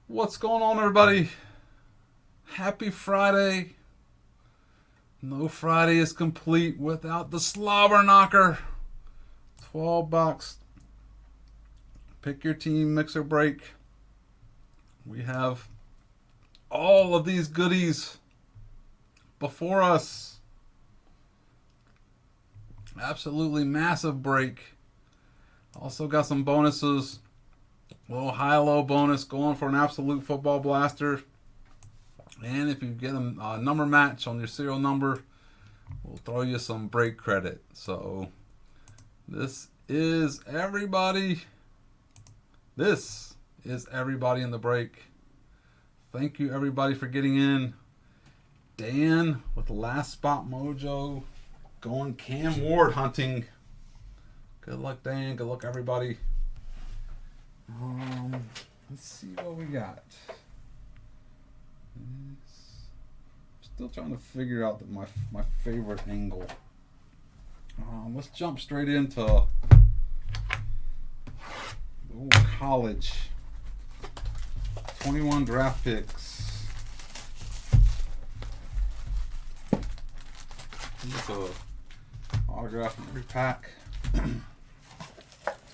What's going on, everybody? Happy Friday. No Friday is complete without the Slobberknocker. 12 bucks. Pick your team, mix or break. We have all of these goodies before us. Absolutely massive break. Also got some bonuses. Little high-low bonus going for an absolute football blaster. And if you get a number match on your serial number, we'll throw you some break credit. So this is everybody. This is everybody in the break. Thank you, everybody, for getting in. Dan with the last spot mojo going Cam Ward hunting. Good luck, Dan. Good luck, everybody. Let's see what we got. Still trying to figure out my favorite angle. Let's jump straight into college. 21 draft picks. Just a autograph in every pack.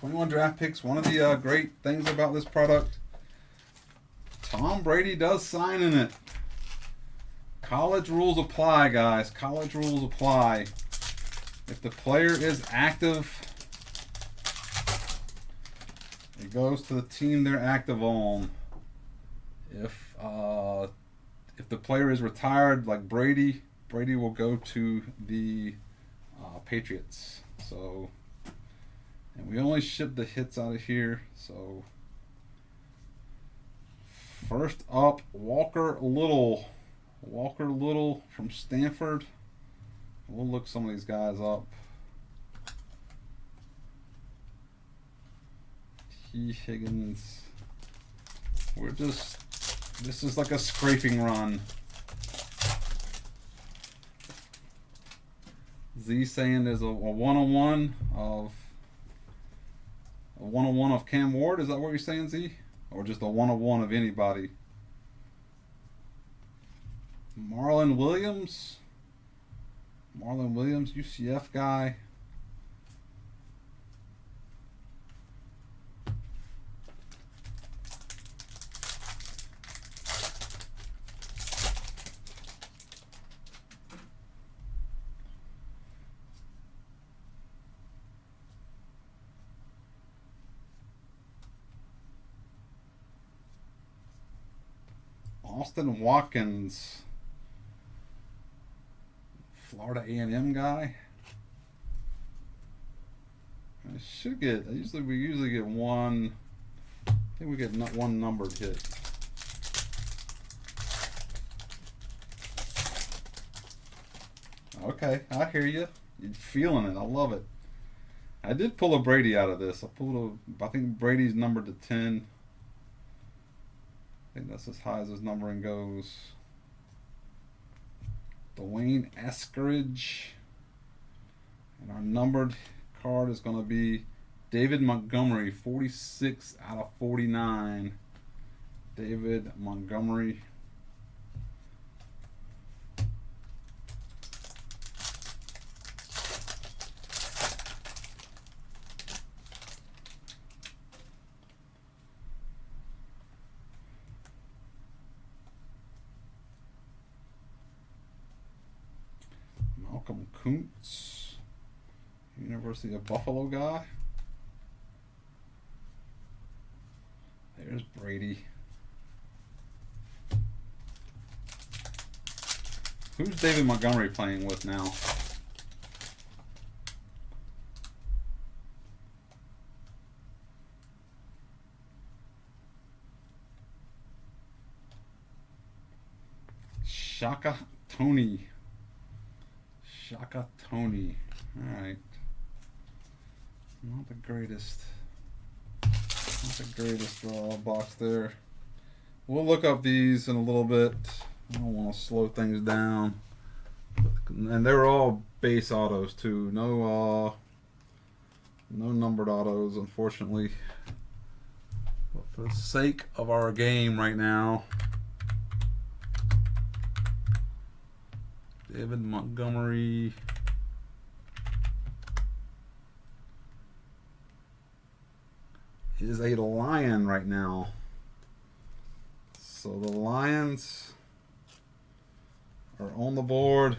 21 draft picks. One of the great things about this product, Tom Brady does sign in it. College rules apply, guys. College rules apply. If the player is active, it goes to the team they're active on. If the player is retired, like Brady will go to the Patriots. So. And we only ship the hits out of here. So first up, Walker Little. Walker Little from Stanford. We'll look some of these guys up. T. Higgins. This is like a scraping run. Z saying there's a one-on-one of Cam Ward. Is that what you're saying, Z? Or just a one-on-one of anybody? Marlon Williams, UCF guy. Austin Watkins, Florida A&M guy. We usually get one. I think we get one numbered hit. Okay, I hear you. You're feeling it. I love it. I did pull a Brady out of this. I think Brady's numbered to 10. I think that's as high as his numbering goes. Dwayne Eskridge. And our numbered card is going to be David Montgomery, 46 out of 49. David Montgomery. Malcolm Kuntz, University of Buffalo guy. There's Brady. Who's David Montgomery playing with now? Shaka Tony. Alright. Not the greatest box there. We'll look up these in a little bit. I don't want to slow things down. And they're all base autos too. No numbered autos, unfortunately. But for the sake of our game right now, David Montgomery. Is a Lion right now. So the Lions are on the board.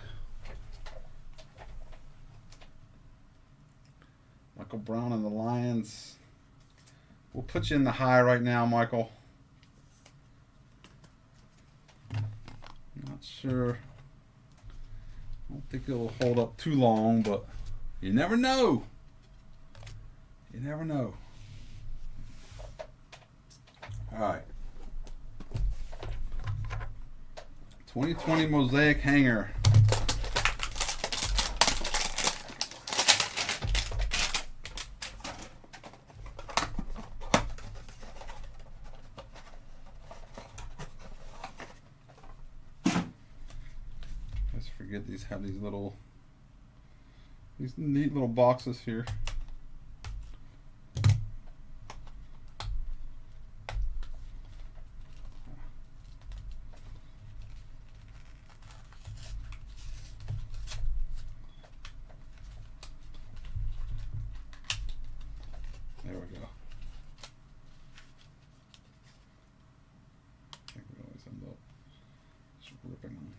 Michael Brown and the Lions. We'll put you in the high right now, Michael. Not sure. I don't think it'll hold up too long, but you never know. You never know. All right. 2020 Mosaic Hanger. Let's forget these have these neat little boxes here. There we go. I think we always end up just ripping them.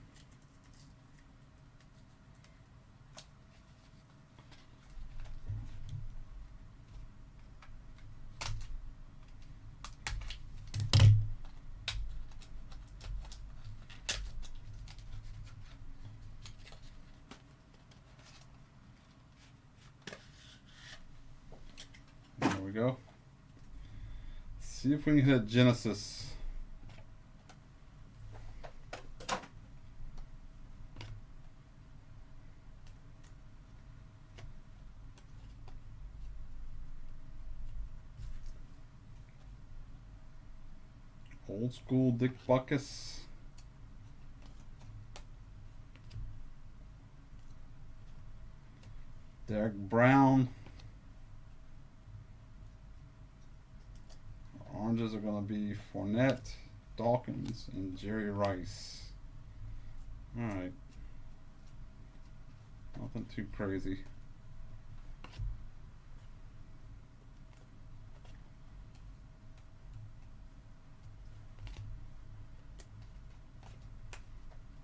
There we go. See if we can hit Genesis. Old school Dick Buckus. Derek Brown. Oranges are going to be Fournette, Dawkins, and Jerry Rice. Alright. Nothing too crazy.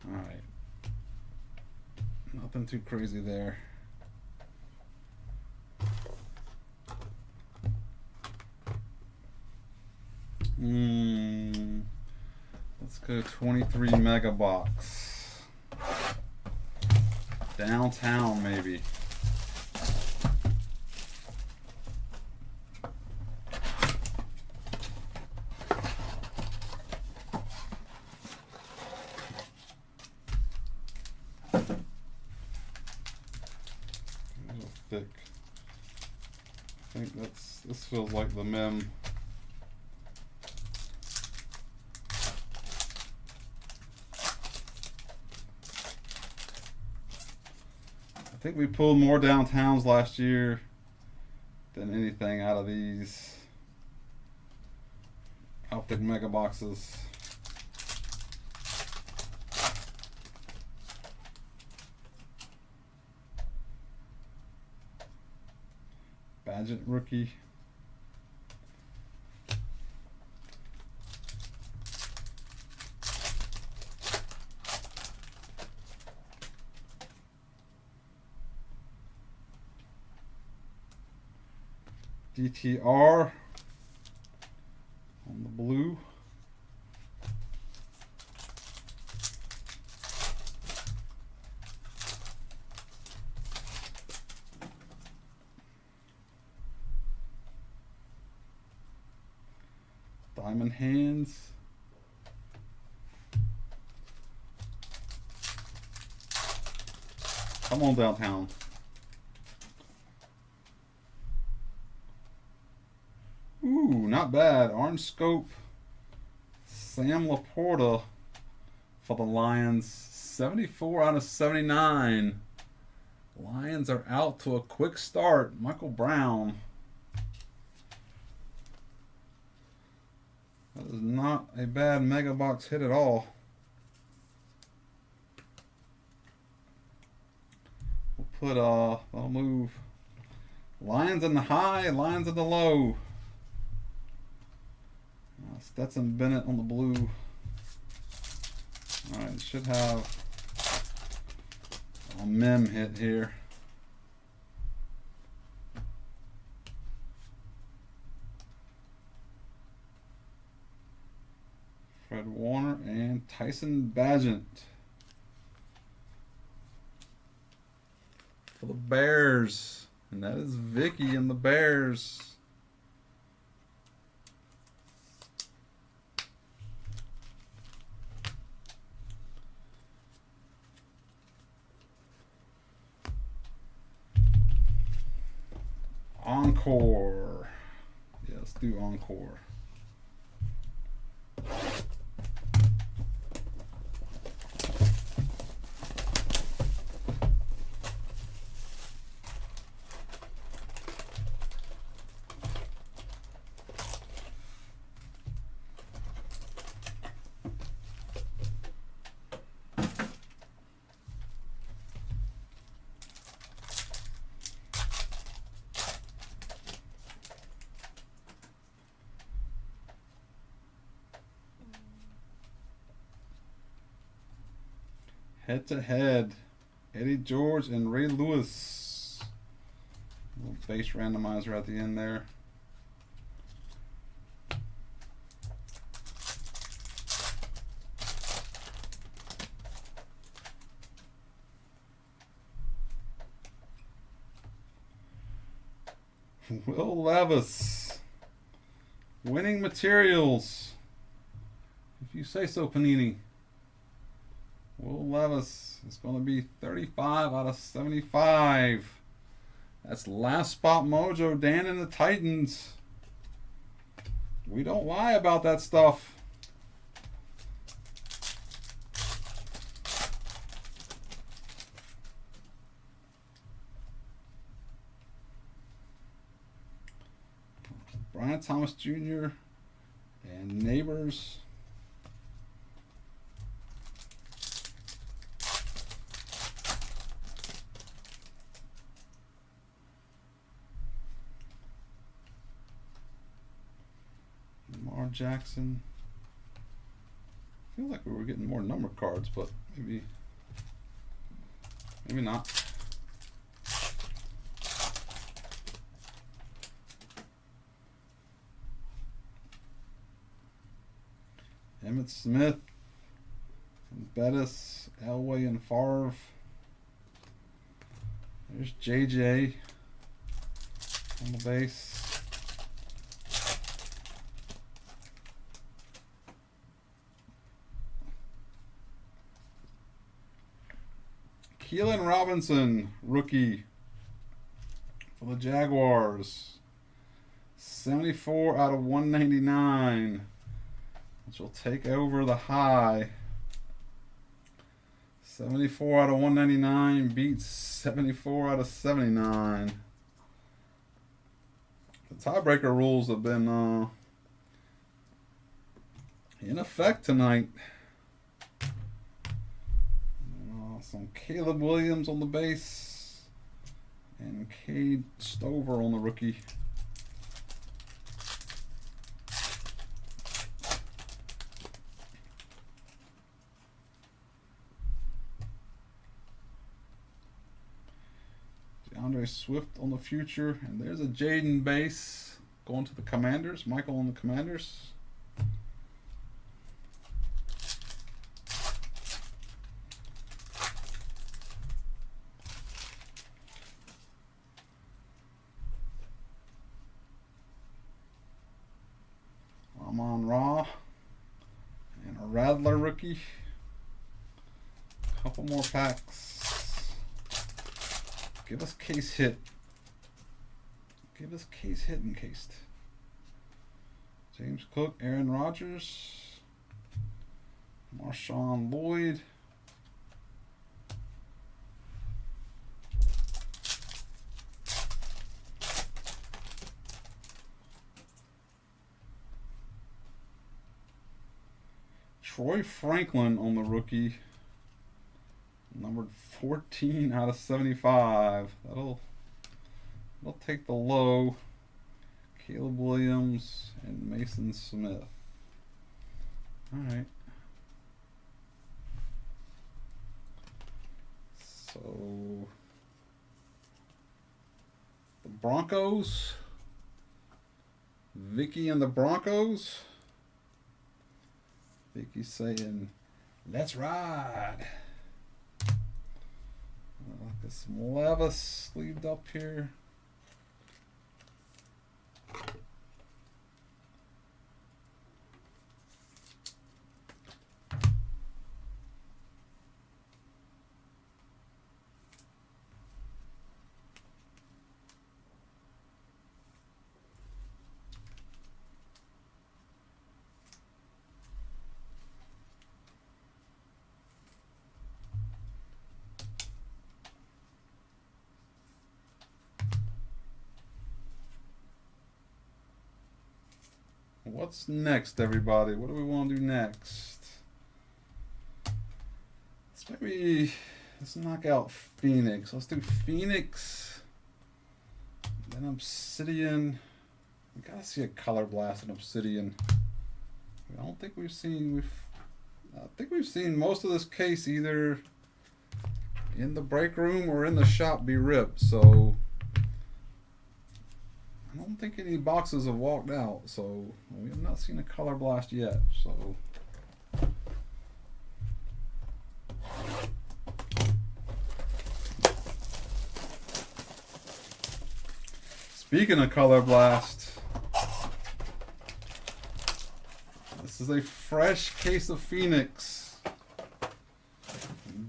Alright. Nothing too crazy there. Let's go 23 mega box. Downtown maybe. Thick. I think this feels like the mem. I think we pulled more downtowns last year than anything out of these Optic mega boxes. Badgett rookie. DTR on the blue. Diamond hands. Come on downtown. Ooh, not bad. Orange scope. Sam Laporta for the Lions. 74 out of 79. Lions are out to a quick start. Michael Brown. That is not a bad mega box hit at all. We'll put I'll move Lions in the high, Lions in the low. Stetson Bennett on the blue. Alright, should have a mem hit here. Fred Warner and Tyson Bagent for the Bears. And that is Vicky and the Bears. Encore. Yeah, let's do Encore. Head to head, Eddie George and Ray Lewis. Little base randomizer at the end there. Will Levis. Winning materials. If you say so, Panini. Will Levis is going to be 35 out of 75. That's last spot mojo. Dan and the Titans. We don't lie about that stuff. Brian Thomas Jr. and Neighbors. Lamar Jackson. I feel like we were getting more number cards, but maybe not. Emmitt Smith, and Bettis, Elway, and Favre. There's JJ on the base. Keelan Robinson, rookie for the Jaguars. 74 out of 199. Which will take over the high. 74 out of 199 beats 74 out of 79. The tiebreaker rules have been in effect tonight. Some Caleb Williams on the base and Cade Stover on the rookie. DeAndre Swift on the future, and there's a Jaden base going to the Commanders. Michael on the Commanders. Amon Ra and a Radler rookie. Couple more packs. Give us case hit. Give us case hit encased. James Cook, Aaron Rodgers, Marshawn Lloyd. Troy Franklin on the rookie. Numbered 14 out of 75. That'll take the low. Caleb Williams and Mason Smith. Alright. So the Broncos. Vicky and the Broncos. Vicky's saying, let's ride. Got some Levis sleeved up here. What's next, everybody? What do we want to do next? Let's knock out Phoenix. Let's do Phoenix. Then Obsidian. We gotta see a color blast in Obsidian. I think we've seen most of this case either in the break room or in the shop be ripped. So I don't think any boxes have walked out, so we have not seen a color blast yet. So speaking of color blast, this is a fresh case of Phoenix.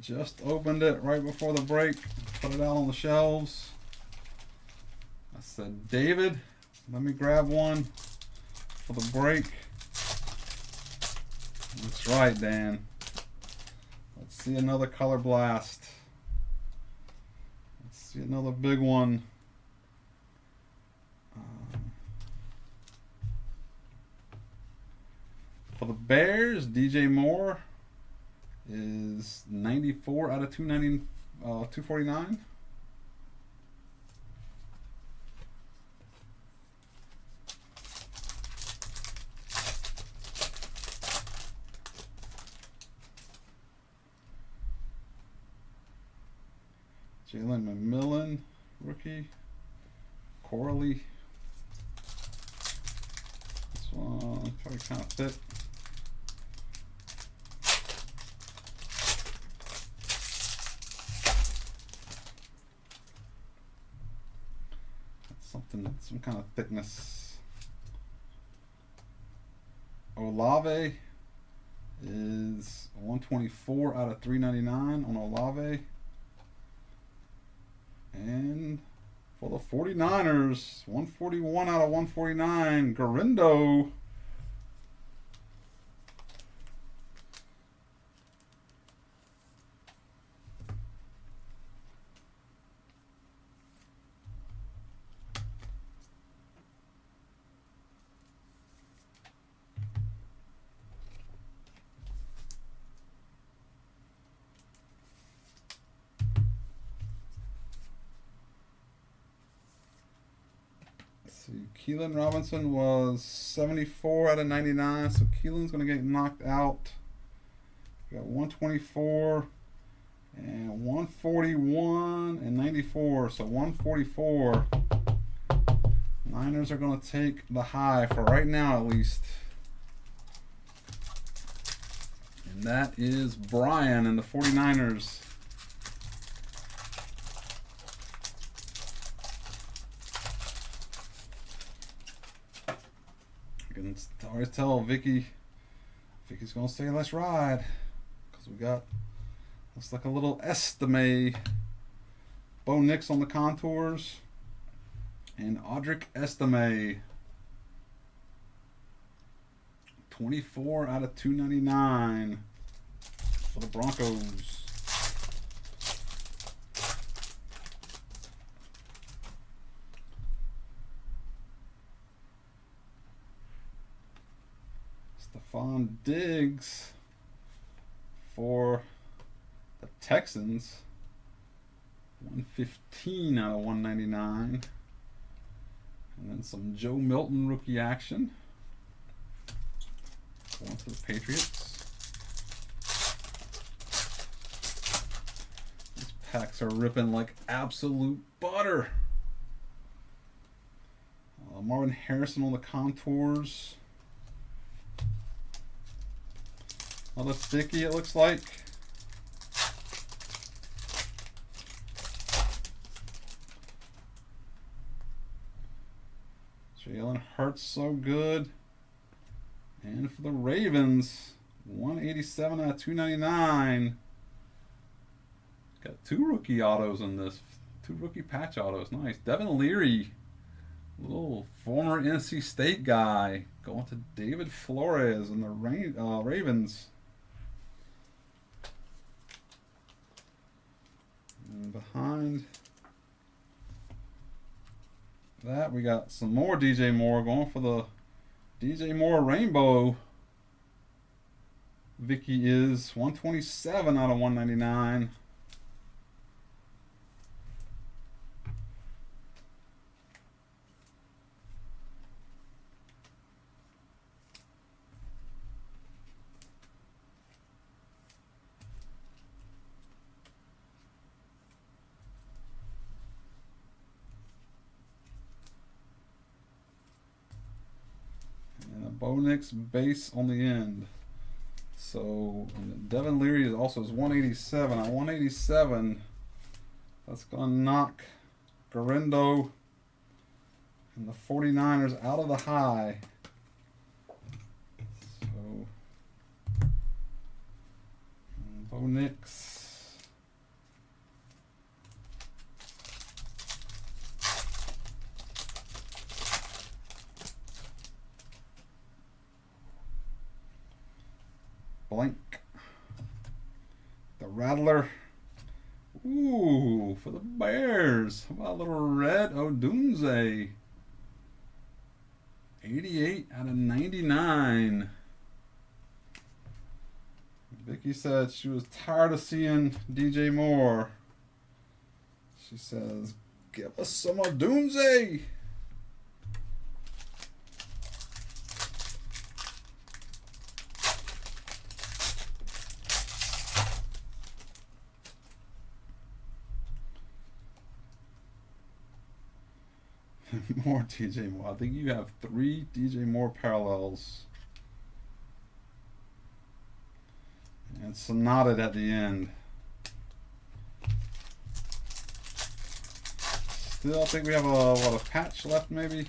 Just opened it right before the break, put it out on the shelves. I said, David, let me grab one for the break. That's right, Dan. Let's see another color blast. Let's see another big one. For the Bears, DJ Moore is 94 out of 249. Jalen McMillan, rookie. Corley. This one probably kind of fit. That's something, some kind of thickness. Olave is 124 out of 399 on Olave. And for the 49ers, 141 out of 149, Garindo. See, Keelan Robinson was 74 out of 99, so Keelan's going to get knocked out. We got 124 and 141 and 94, so 144. Niners are going to take the high for right now, at least. And that is Brian and the 49ers. I can always tell Vicky's gonna say let's ride, because we got, looks like a little Estime, Bo Nix on the contours, and Audric Estime, 24 out of 299 for the Broncos. Stephon Diggs for the Texans. 115 out of 199. And then some Joe Milton rookie action. Going to the Patriots. These packs are ripping like absolute butter. Marvin Harrison on the contours. Another sticky, it looks like. Jalen Hurts so good. And for the Ravens, 187 out of 299. Got 2 rookie autos in this. 2 rookie patch autos. Nice. Devin Leary, little former NC State guy, going to David Flores and the Ravens. And behind that, we got some more DJ Moore, going for the DJ Moore Rainbow. Vicky is 127 out of 199. Bo Nix base on the end. So Devin Leary is also 187. At 187, that's going to knock Garendo and the 49ers out of the high. So Bo Nix. Blank. The Rattler. Ooh, for the Bears. How about a little red Odunze? 88 out of 99. Vicky said she was tired of seeing DJ Moore. She says, give us some Odunze. More DJ Moore. I think you have 3 DJ Moore parallels. And Sonated at the end. Still, I think we have a patch left maybe.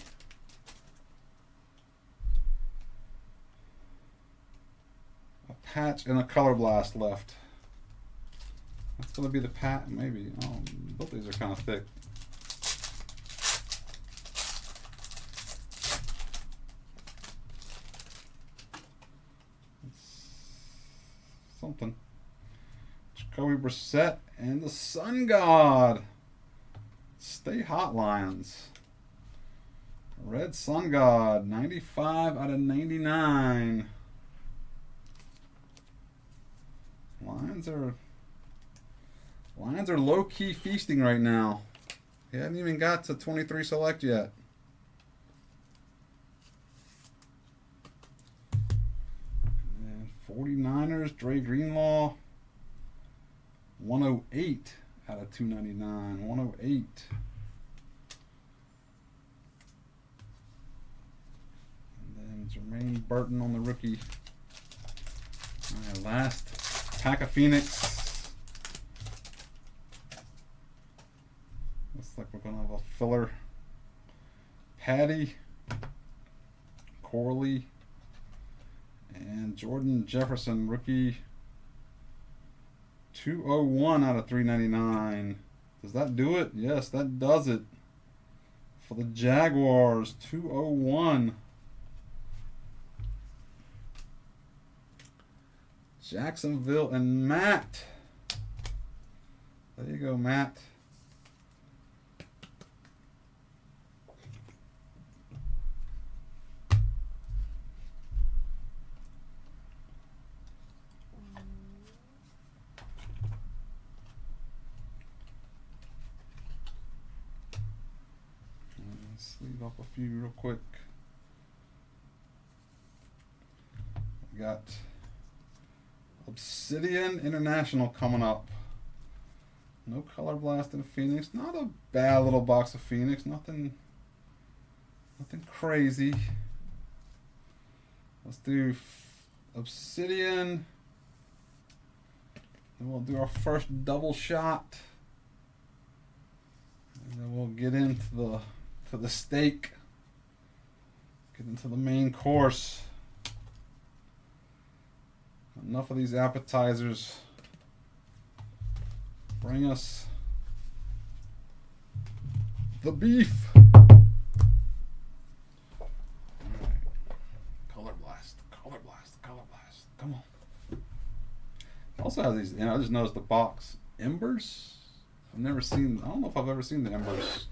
A patch and a color blast left. That's going to be the pat, maybe. Oh, both these are kind of thick. Something. Jacoby Brissett and the Sun God. Stay hot, Lions. Red Sun God, 95 out of 99. Lions are low-key feasting right now. He hadn't even got to 23 select yet. And 49ers, Dre Greenlaw, 108 out of 299. 108. And then Jermaine Burton on the rookie. All right, last pack of Phoenix. Looks like we're going to have a filler. Patty, Corley, and Jordan Jefferson, rookie. 201 out of 399. Does that do it? Yes, that does it. For the Jaguars, 201. Jacksonville and Matt. There you go, Matt. Leave up a few real quick. We got Obsidian International coming up. No Color Blast in Phoenix. Not a bad little box of Phoenix. Nothing crazy. Let's do Obsidian. And we'll do our first double shot. And then we'll get into the steak. Get into the main course. Enough of these appetizers. Bring us the beef. Color Blast. Come on. Also has these, I just noticed the box. Embers? I don't know if I've ever seen the Embers.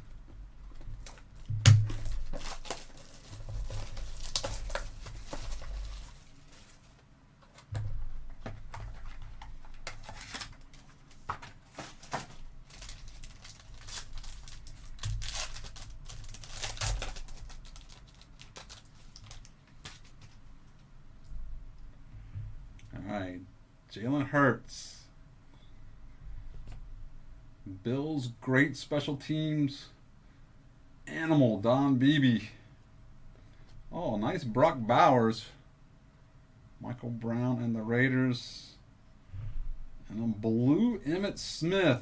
Alright, Jalen Hurts. Bills, great special teams. Animal, Don Beebe. Oh, nice Brock Bowers. Michael Brown and the Raiders. And a blue Emmitt Smith.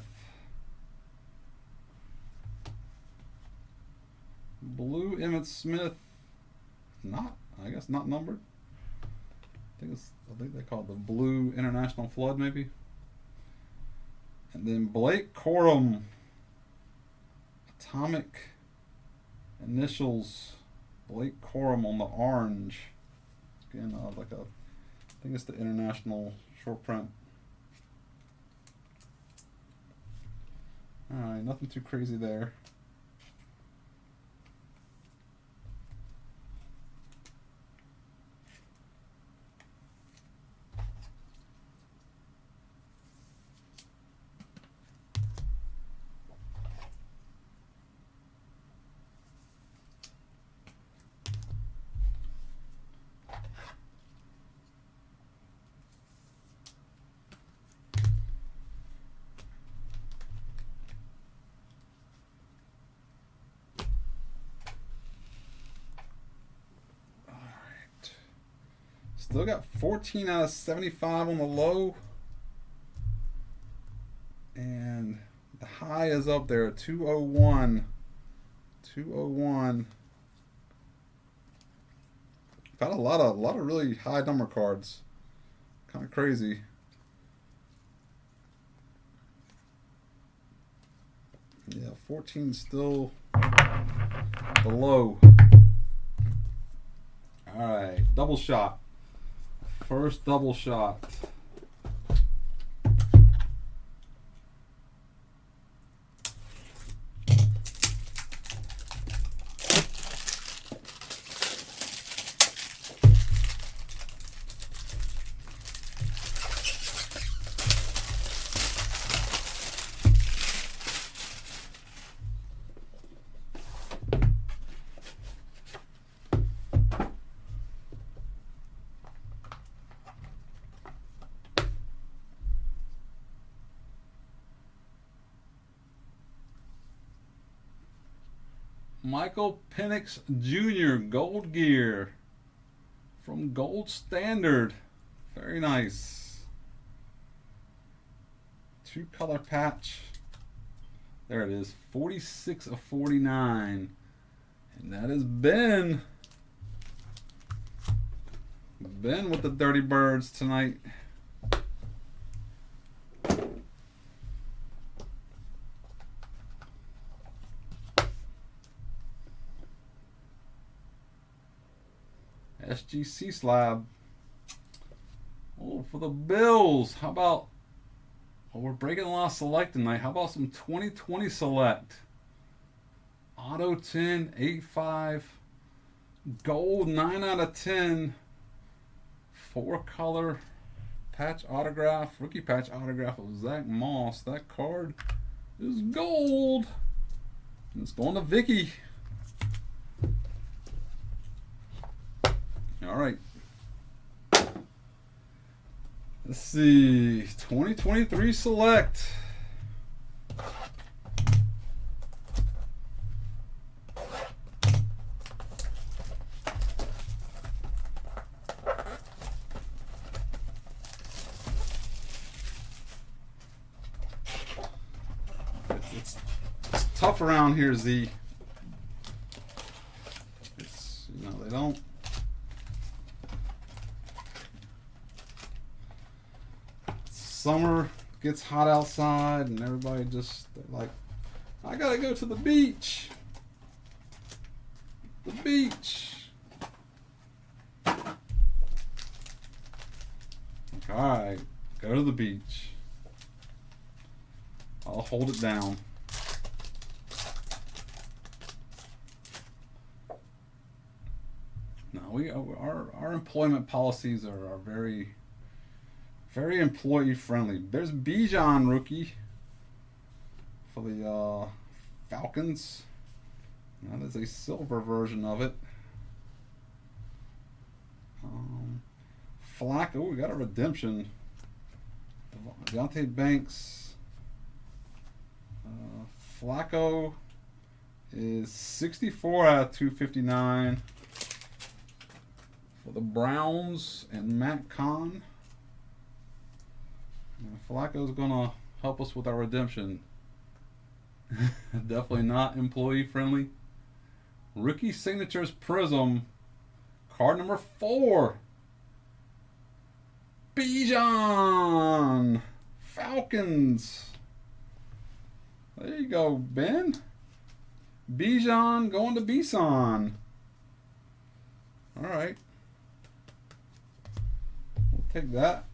Blue Emmitt Smith. I guess not numbered. I think they call it the Blue International Flood, maybe. And then Blake Corum, Atomic Initials, Blake Corum on the orange. Again, I think it's the international short print. All right, nothing too crazy there. Still got 14 out of 75 on the low. And the high is up there, 201. 201. Got a lot of really high number cards. Kind of crazy. Yeah, 14 still the low. Alright, double shot. First double shot. Michael Penix Jr. Gold Gear from Gold Standard. Very nice. 2-color patch. There it is. 46 of 49. And that is Ben. Ben with the Dirty Birds tonight. SGC slab. Oh, for the Bills. How about, well, we're breaking a lot of select tonight. How about some 2020 select? Auto 10, 8-5. Gold, 9 out of 10. 4-color patch autograph. Rookie patch autograph of Zach Moss. That card is gold. And it's going to Vicky. All right. Let's see. 2023 Select. It's tough around here, Z. It's, you know, they don't. Summer gets hot outside and everybody just like, I gotta go to the beach. The beach. Alright, go to the beach. I'll hold it down. No, our employment policies are very employee friendly. There's Bijan rookie for the Falcons. That is a silver version of it. Flacco, we got a redemption. Deontay Banks. Flacco is 64 out of 259 for the Browns and Matt Kahn. Flacco's gonna help us with our redemption. Definitely not employee friendly. Rookie signatures Prism. Card number 4. Bijan. Falcons. There you go, Ben. Bijan going to Bison. Alright. We'll take that.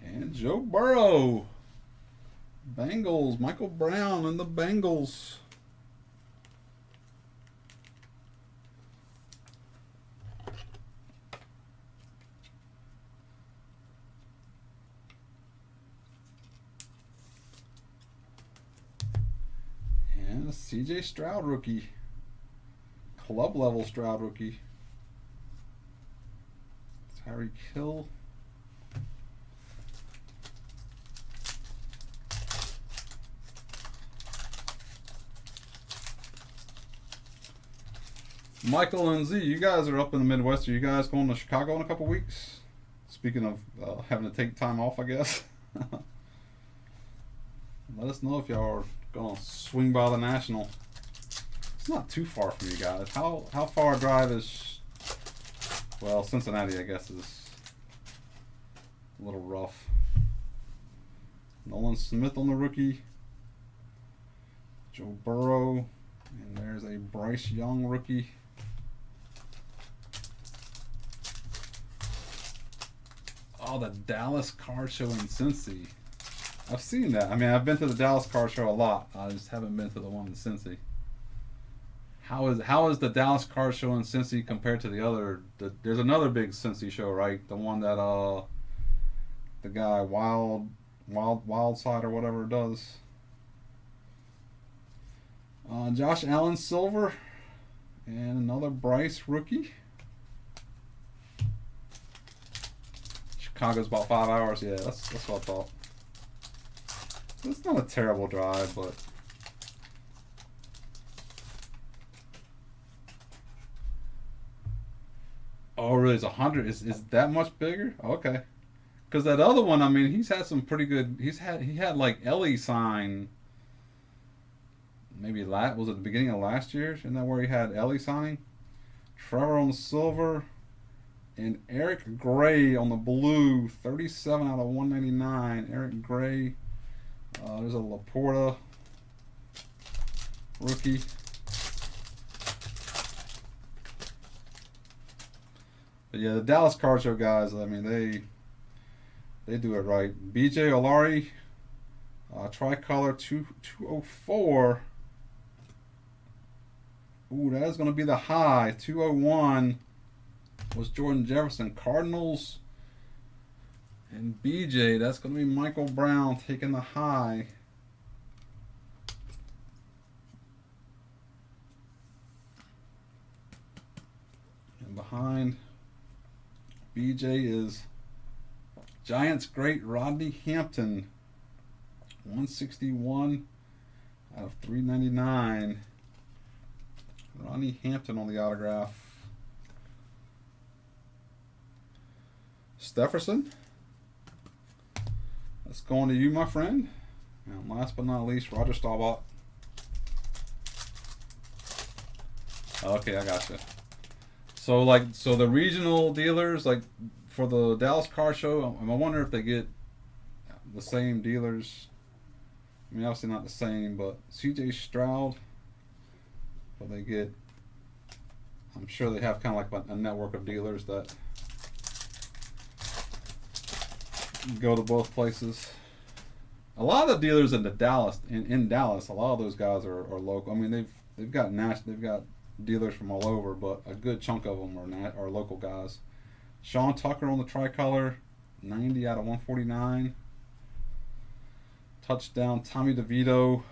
And Joe Burrow. Bengals. Michael Brown and the Bengals. And a CJ Stroud rookie. Club level Stroud rookie. Tyreek Hill. Michael and Z, you guys are up in the Midwest. Are you guys going to Chicago in a couple weeks? Speaking of having to take time off, I guess. Let us know if y'all are going to swing by the National. It's not too far from you guys. How far a drive is... Well, Cincinnati, I guess, is a little rough. Nolan Smith on the rookie. Joe Burrow. And there's a Bryce Young rookie. Oh, the Dallas card show in Cincy. I've seen that. I mean, I've been to the Dallas card show a lot. I just haven't been to the one in Cincy. How is the Dallas card show in Cincy compared to the other? There's another big Cincy show, right? The one that the guy Wildside or whatever does. Josh Allen silver and another Bryce rookie. Chicago's about 5 hours. Yeah, that's what I thought. It's not a terrible drive, but oh, really? It's 100. Is that much bigger? Okay, because that other one, I mean, he's had some pretty good. He had like Ellie sign. Maybe was it the beginning of last year? Isn't that where he had Ellie signing? Trevor on the silver. And Eric Gray on the blue, 37 out of 199. Eric Gray. There's a Laporta rookie. But yeah, the Dallas Card Show guys, I mean, they do it right. BJ Olari, tricolor 204. Ooh, that is going to be the high. 201 was Jordan Jefferson. Cardinals. And BJ, that's going to be Michael Brown taking the high. And behind BJ is Giants great Rodney Hampton. 161 out of 399. Rodney Hampton on the autograph. Stefferson. That's going to you, my friend. And last but not least, Roger Staubach. Okay, I gotcha. So the regional dealers, like for the Dallas Car Show, I wonder if they get the same dealers. I mean, obviously not the same, but CJ Stroud. But they get, I'm sure they have kind of like a network of dealers that go to both places. A lot of the dealers in Dallas, a lot of those guys are local. I mean, they've got dealers from all over, but a good chunk of them are local guys. Sean Tucker on the tricolor, 90 out of 149. Touchdown, Tommy DeVito.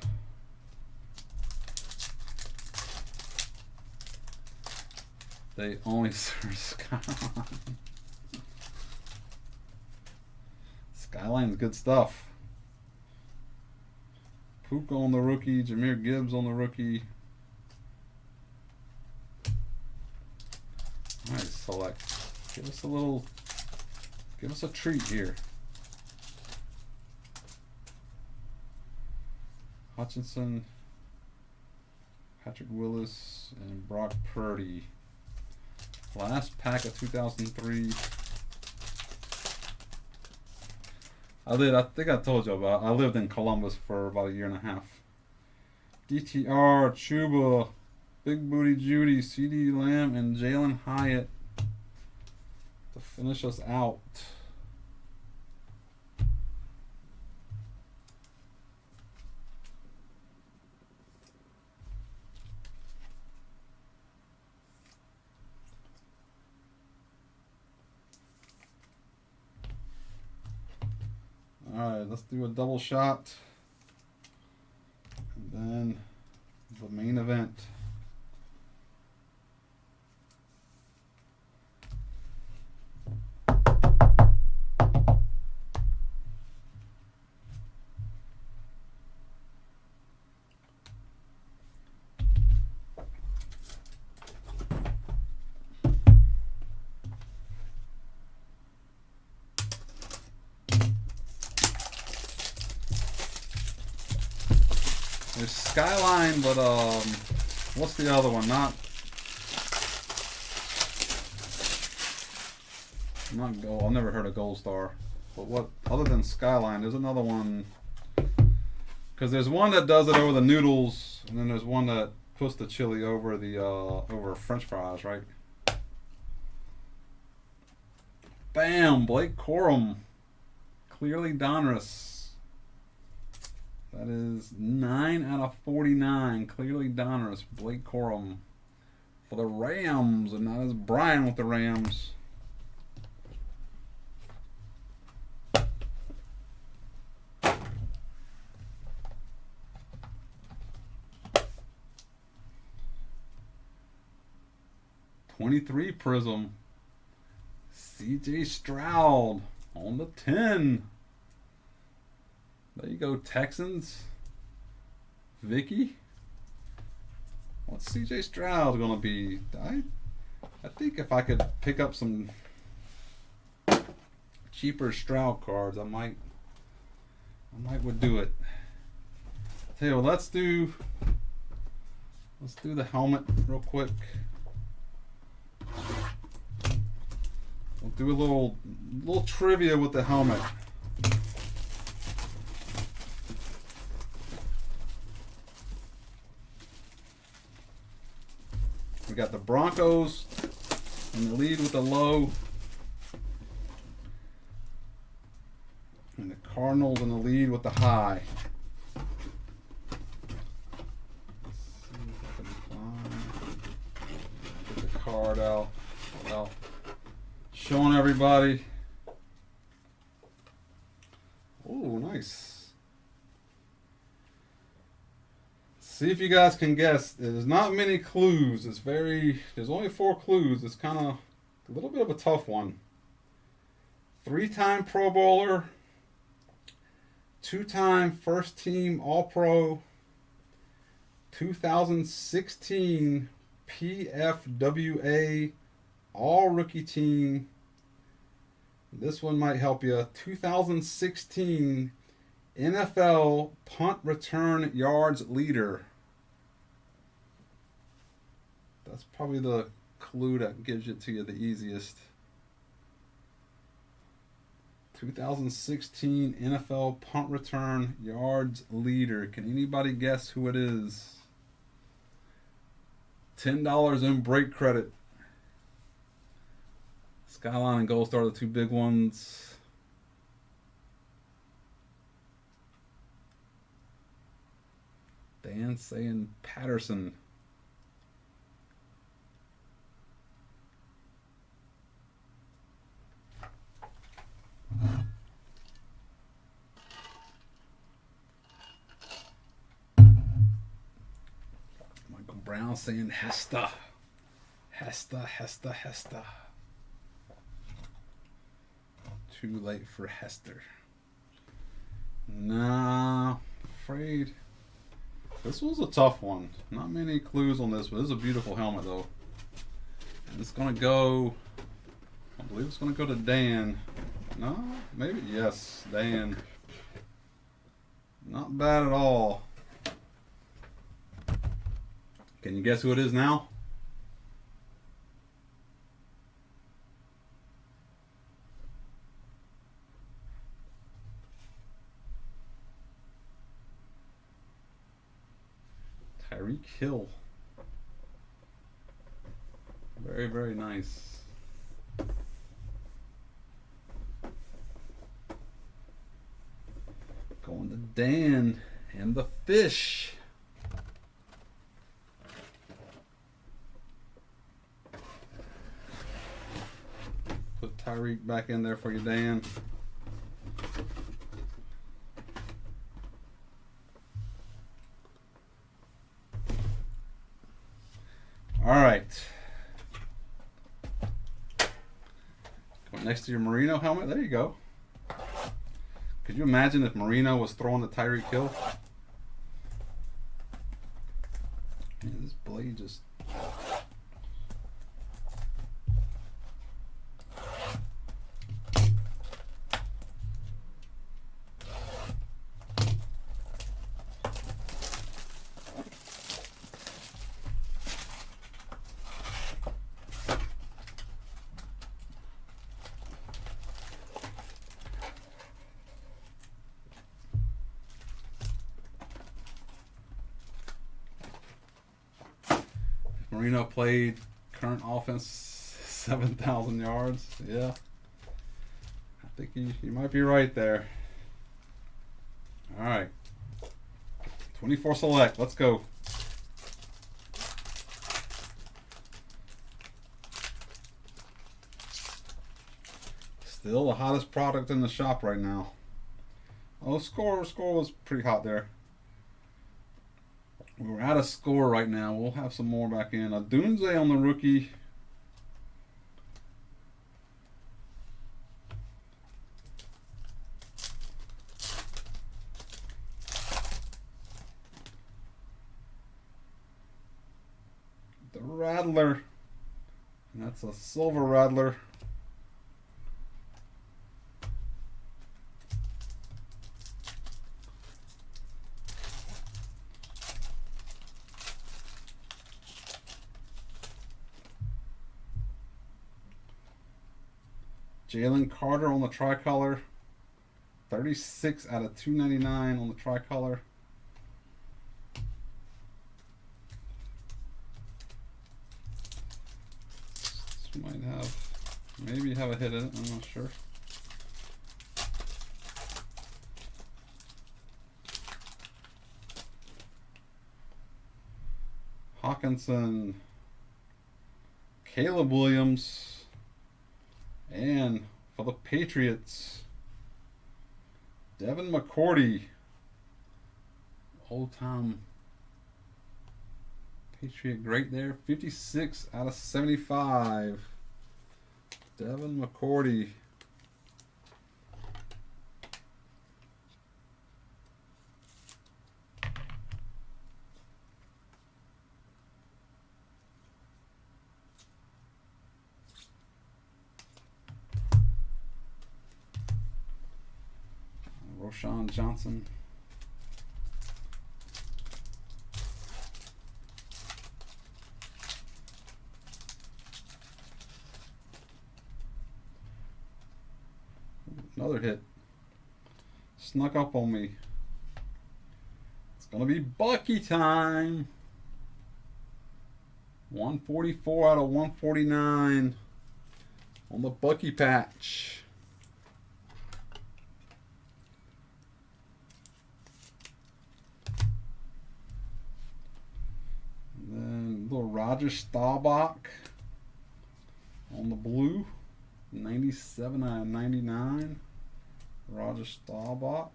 They only serve Skyline. Skyline's good stuff. Puka on the rookie, Jahmyr Gibbs on the rookie. Nice select. Give us a treat here. Hutchinson, Patrick Willis, and Brock Purdy. Last pack of 2003. I think I told you about. I lived in Columbus for about a year and a half. DTR, Chuba, Big Booty Judy, CD Lamb, and Jalen Hyatt to finish us out. Alright, let's do a double shot. And then the main event. There's Skyline, but what's the other one? Not Gold. I've never heard of Gold Star. But what other than Skyline? There's another one. Because there's one that does it over the noodles, and then there's one that puts the chili over the over French fries, right? Bam! Blake Corum. Clearly Donruss. That is 9 out of 49. Clearly Donruss, Blake Corum for the Rams, and that is Brian with the Rams. '23 Prism. CJ Stroud on the 10. There you go, Texans. Vicky. What's CJ Stroud gonna be? I think if I could pick up some cheaper Stroud cards, I might would do it. Tell you what, let's do the helmet real quick. We'll do a little trivia with the helmet. We got the Broncos in the lead with the low, and the Cardinals in the lead with the high. Let's see if I can find. Get the card out. Well, showing everybody. Oh, nice. See if you guys can guess. There's not many clues. There's only 4 clues. It's kind of a little bit of a tough one. 3-time Pro Bowler, 2-time first team All Pro, 2016 PFWA All Rookie Team. This one might help you. 2016 NFL Punt Return Yards Leader. That's probably the clue that gives it to you the easiest. 2016 NFL Punt Return Yards Leader. Can anybody guess who it is? $10 in break credit. Skyline and Gold Star are the 2 big ones. Dan saying Patterson. Michael Brown saying Hesta. Hesta. Too late for Hester. Nah, afraid. This was a tough one. Not many clues on this, but this is a beautiful helmet though. And it's gonna go, I believe it's gonna go to Dan. No, maybe, yes, Dan. Not bad at all. Can you guess who it is now? Tyreek Hill. Very, very nice. Going to Dan and the fish. Put Tyreek back in there for you, Dan. All right. Going next to your Merino helmet. There you go. Could you imagine if Marino was throwing the Tyreek Hill? Man, this blade just... Marino played current offense 7,000 yards. Yeah. I think you might be right there. All right. 24 select. Let's go. Still the hottest product in the shop right now. Oh, score was pretty hot there. We're out of score right now. We'll have some more back in. A Dunze on the rookie. The Rattler. And that's a silver Rattler. Jalen Carter on the tricolor. 36 out of 299 on the tricolor. This might maybe have a hit in it, I'm not sure. Hawkinson, Caleb Williams, and for the Patriots, Devin McCourty. Old time Patriot great there. 56 out of 75. Devin McCourty. Roshan Johnson. Another hit. Snuck up on me. It's going to be Bucky time. 144 out of 149 on the Bucky patch. And then little Roger Staubach on the blue. 97 out of 99. Roger Staubach.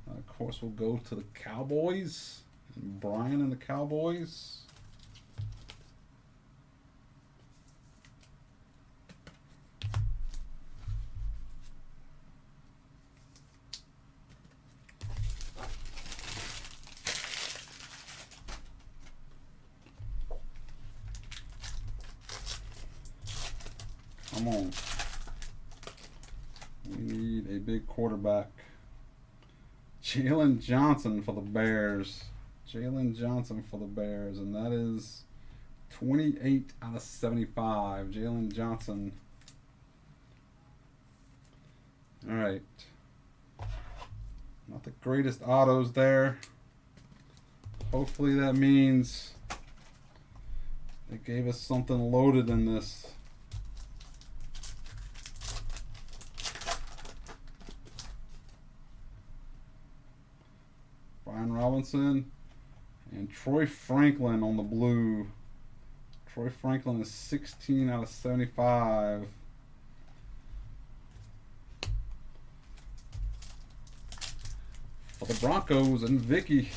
Of course, we'll go to the Cowboys. And Brian and the Cowboys. Come on. We need a big quarterback. Jalen Johnson for the Bears. Jalen Johnson for the Bears. And that is 28 out of 75. Jalen Johnson. Alright. Not the greatest autos there. Hopefully that means they gave us something loaded in this. Brian Robinson and Troy Franklin on the blue. Troy Franklin is 16 out of 75. For the Broncos and Vicky.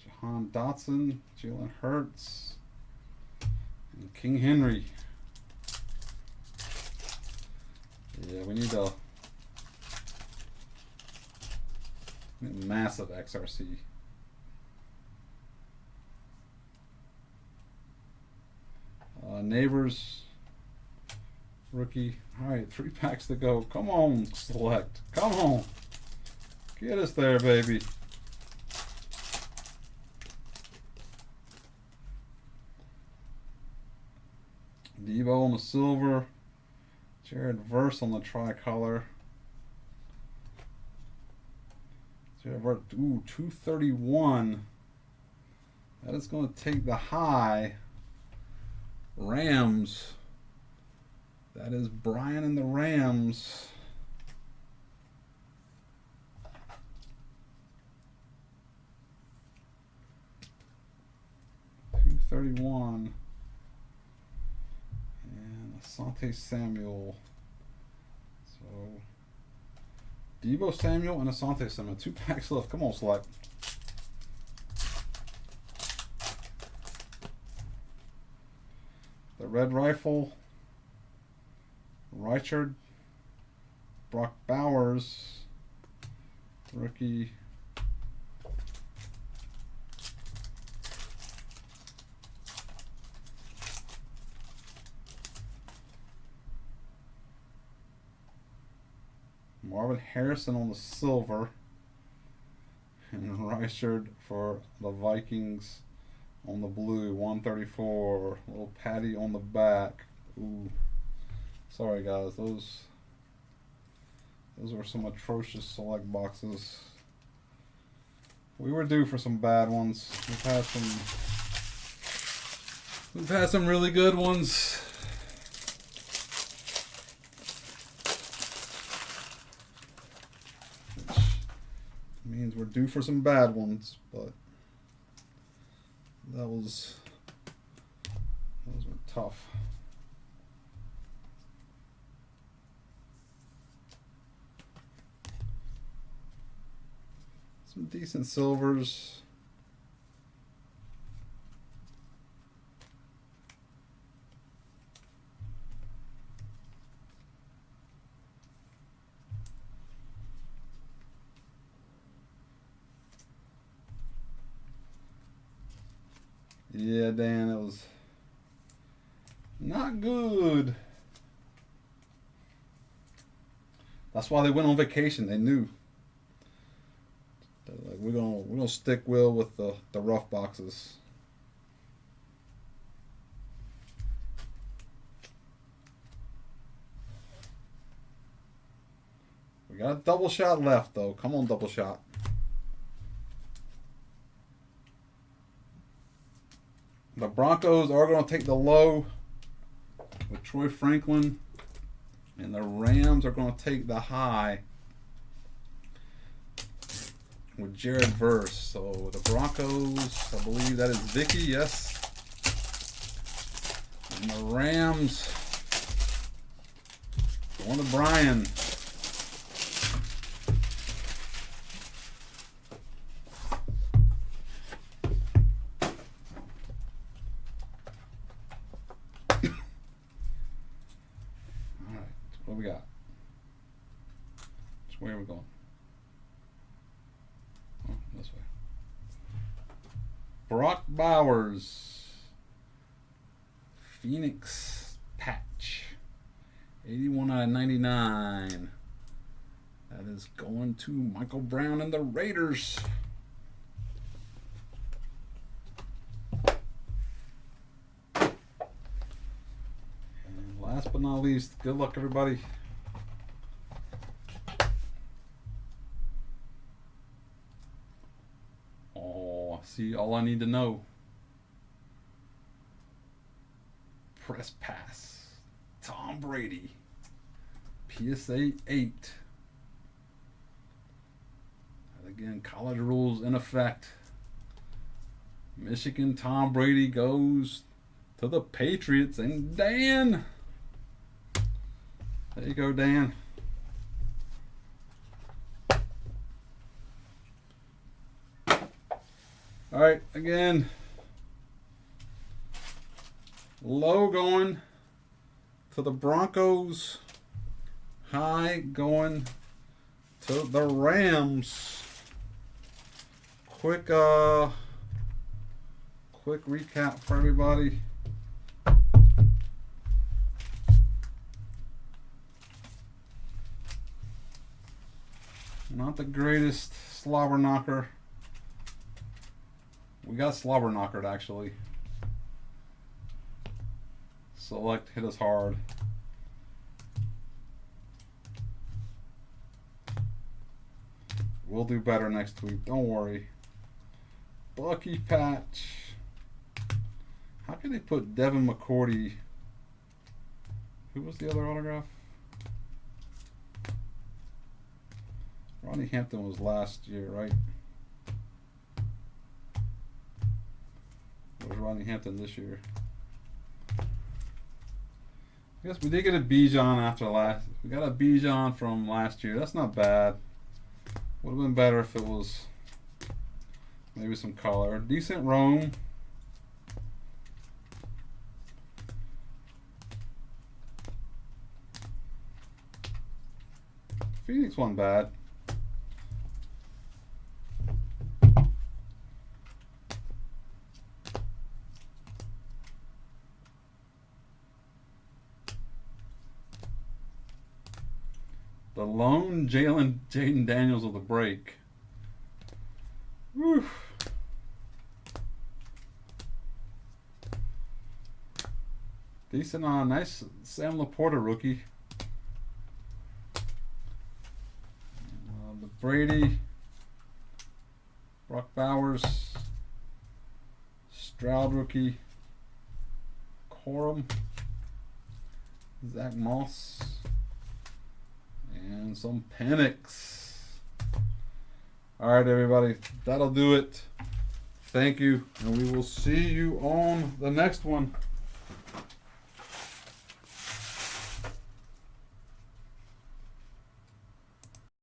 Jahan Dotson, Jalen Hurts, and King Henry. Yeah, we need a massive XRC. Neighbors, rookie. All right, 3 packs to go. Come on, select. Come on. Get us there, baby. Devo on the silver. Jared Verse on the tricolor. Jared Verse, ooh, 231. That is going to take the high. Rams. That is Brian and the Rams. $231. And Asante Samuel. So Deebo Samuel and Asante Samuel. 2 packs left. Come on, select. The Red Rifle. Richard. Brock Bowers. Rookie. Marvin Harrison on the silver. And Richard for the Vikings on the blue. 134. Little Patty on the back. Ooh. Sorry guys, those were some atrocious select boxes. We were due for some bad ones. We've had some really good ones. Which means we're due for some bad ones, but those were tough. Some decent silvers. Yeah, Dan, it was not good. That's why they went on vacation. They knew. They're like, we're gonna stick Will with the rough boxes. We got a double shot left though. Come on, double shot. The Broncos are going to take the low with Troy Franklin, and the Rams are going to take the high with Jared Verse. So the Broncos, I believe that is Vicky, yes. And the Rams going to Brian. What we got? Where are we going? Oh, this way. Brock Bowers. Phoenix patch. 81 out of 99. That is going to Michael Brown and the Raiders. Last but not least, good luck, everybody. Oh, see, all I need to know. Press pass. Tom Brady. PSA 8. And again, college rules in effect. Michigan Tom Brady goes to the Patriots, and Dan. There you go, Dan. All right, again. Low going to the Broncos. High going to the Rams. Quick recap for everybody. Not the greatest Slobberknocker. We got Slobberknockered actually. Select hit us hard. We'll do better next week, don't worry. Bucky patch. How could they put Devin McCourty? Who was the other autograph? Ronnie Hampton was last year, right? Or was Ronnie Hampton this year? I guess we did get a Bijan after last. We got a Bijan from last year. That's not bad. Would have been better if it was maybe some color. Decent Rome. Phoenix wasn't bad. The lone Jaden Daniels of the break. Whew. Decent nice Sam Laporta rookie. The Brady, Brock Bowers, Stroud rookie, Corum, Zach Moss, and some Penix. All right, everybody, that'll do it. Thank you, and we will see you on the next one.